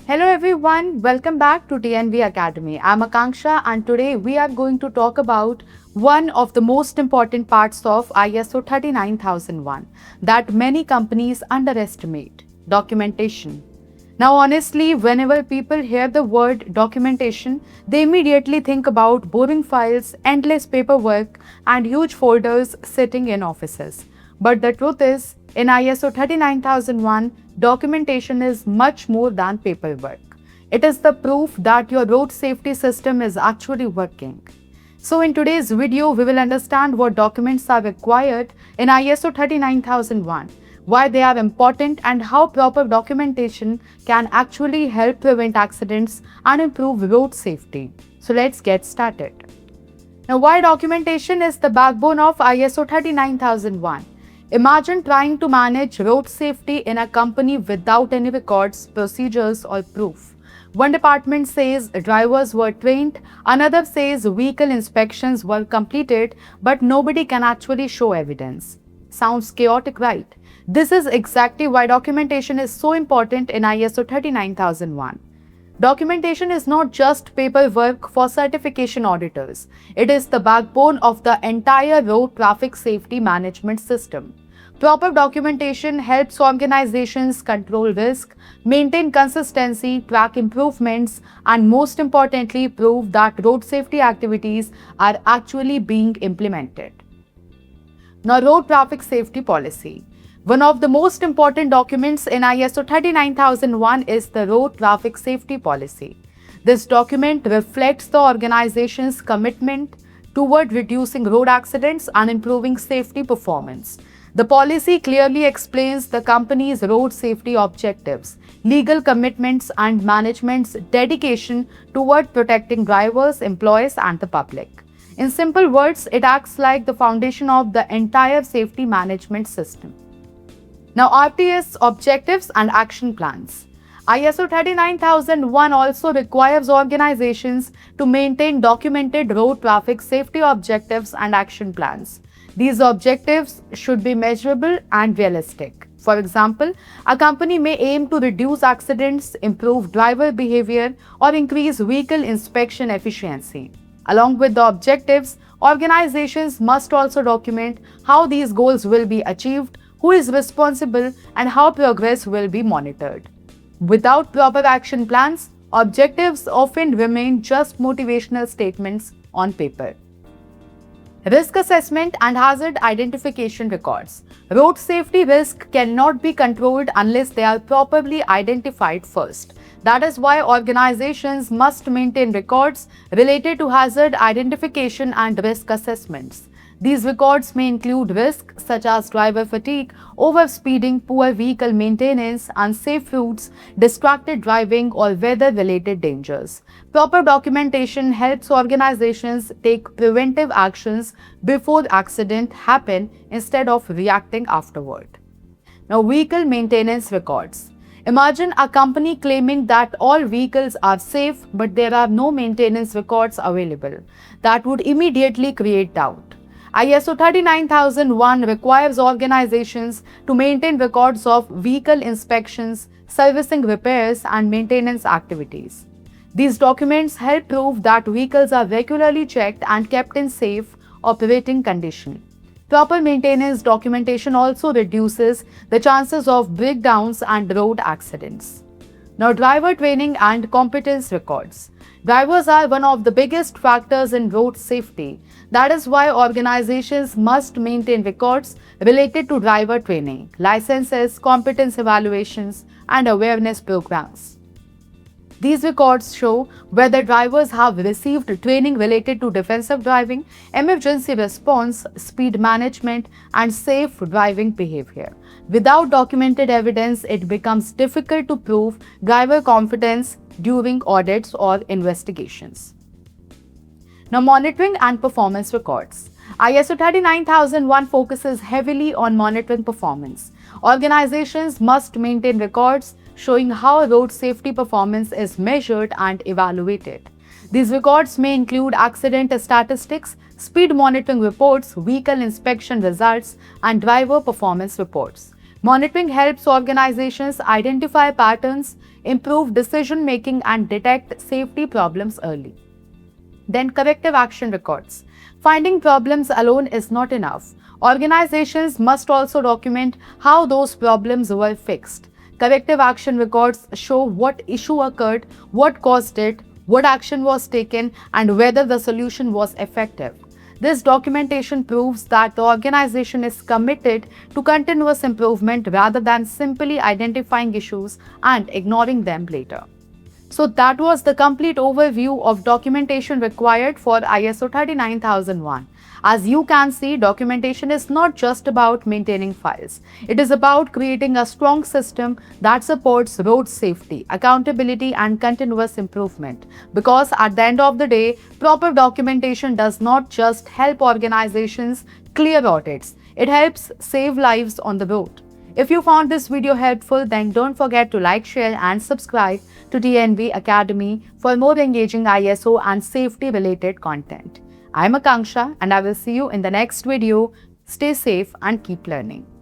Hello everyone, welcome back to TNV Academy. I'm Akanksha and today we are going to talk about one of the most important parts of ISO 39001 that many companies underestimate: documentation. Now, honestly, whenever people hear the word documentation, they immediately think about boring files, endless paperwork, and huge folders sitting in offices. But the truth is, in ISO 39001, documentation is much more than paperwork. It is the proof that your road safety system is actually working. So in today's video, we will understand what documents are required in ISO 39001, why they are important, and how proper documentation can actually help prevent accidents and improve road safety. So let's get started. Now, why documentation is the backbone of ISO 39001. Imagine trying to manage road safety in a company without any records, procedures, or proof. One department says drivers were trained, another says vehicle inspections were completed, but nobody can actually show evidence. Sounds chaotic, right? This is exactly why documentation is so important in ISO 39001. Documentation is not just paperwork for certification auditors. It is the backbone of the entire road traffic safety management system. Proper documentation helps organizations control risk, maintain consistency, track improvements, and most importantly, prove that road safety activities are actually being implemented. Now, road traffic safety policy. One of the most important documents in ISO 39001 is the Road Traffic Safety Policy. This document reflects the organization's commitment toward reducing road accidents and improving safety performance. The policy clearly explains the company's road safety objectives, legal commitments, and management's dedication toward protecting drivers, employees, and the public. In simple words, it acts like the foundation of the entire safety management system. Now, RTS objectives and action plans. ISO 39001 also requires organizations to maintain documented road traffic safety objectives and action plans. These objectives should be measurable and realistic. For example, a company may aim to reduce accidents, improve driver behavior, or increase vehicle inspection efficiency. Along with the objectives, organizations must also document how these goals will be achieved, who is responsible, and how progress will be monitored. Without proper action plans, objectives often remain just motivational statements on paper. Risk assessment and hazard identification records. Road safety risk cannot be controlled unless they are properly identified first. That is why organizations must maintain records related to hazard identification and risk assessments. These records may include risks such as driver fatigue, overspeeding, poor vehicle maintenance, unsafe routes, distracted driving, or weather-related dangers. Proper documentation helps organizations take preventive actions before accidents happen instead of reacting afterward. Now, vehicle maintenance records. Imagine a company claiming that all vehicles are safe, but there are no maintenance records available. That would immediately create doubt. ISO 39001 requires organizations to maintain records of vehicle inspections, servicing repairs, and maintenance activities. These documents help prove that vehicles are regularly checked and kept in safe operating condition. Proper maintenance documentation also reduces the chances of breakdowns and road accidents. Now, driver training and competence records. Drivers are one of the biggest factors in road safety. That is why organizations must maintain records related to driver training, licenses, competence evaluations, and awareness programs. These records show whether drivers have received training related to defensive driving, emergency response, speed management, and safe driving behavior. Without documented evidence, it becomes difficult to prove driver competence during audits or investigations. Now, monitoring and performance records. ISO 39001 focuses heavily on monitoring performance. Organizations must maintain records showing how road safety performance is measured and evaluated. These records may include accident statistics, speed monitoring reports, vehicle inspection results, and driver performance reports. Monitoring helps organizations identify patterns, improve decision making, and detect safety problems early. Then, corrective action records. Finding problems alone is not enough. Organizations must also document how those problems were fixed. Corrective action records show what issue occurred, what caused it, what action was taken, and whether the solution was effective. This documentation proves that the organization is committed to continuous improvement rather than simply identifying issues and ignoring them later. So that was the complete overview of documentation required for ISO 39001. As you can see, documentation is not just about maintaining files. It is about creating a strong system that supports road safety, accountability, and continuous improvement. Because at the end of the day, proper documentation does not just help organizations clear audits, it helps save lives on the road. If you found this video helpful, then don't forget to like, share, and subscribe to TNV Academy for more engaging ISO and safety related content. I'm Akanksha and I will see you in the next video. Stay safe and keep learning.